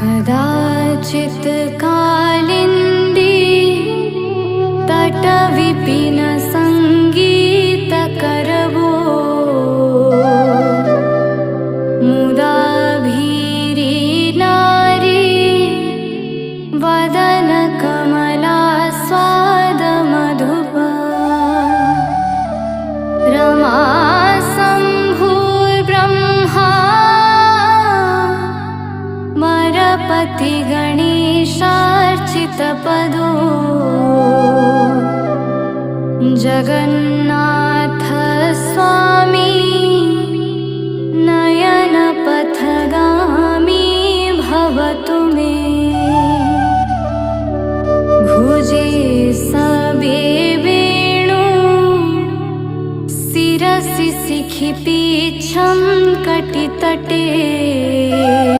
कदाचित् कालिन्दी तटविपिन संगीतकरवो मुदा भीरी नारी वदन कमला स्वाद मधुपा रमा शम्भुर्ब्रह्मा मरपति गणेशार्चितपदो जगन्नाथ स्वामी नयनपथगामी भवतु मे भुजे सबे वेणु शिरसि शिखि पीच्छं कटितटे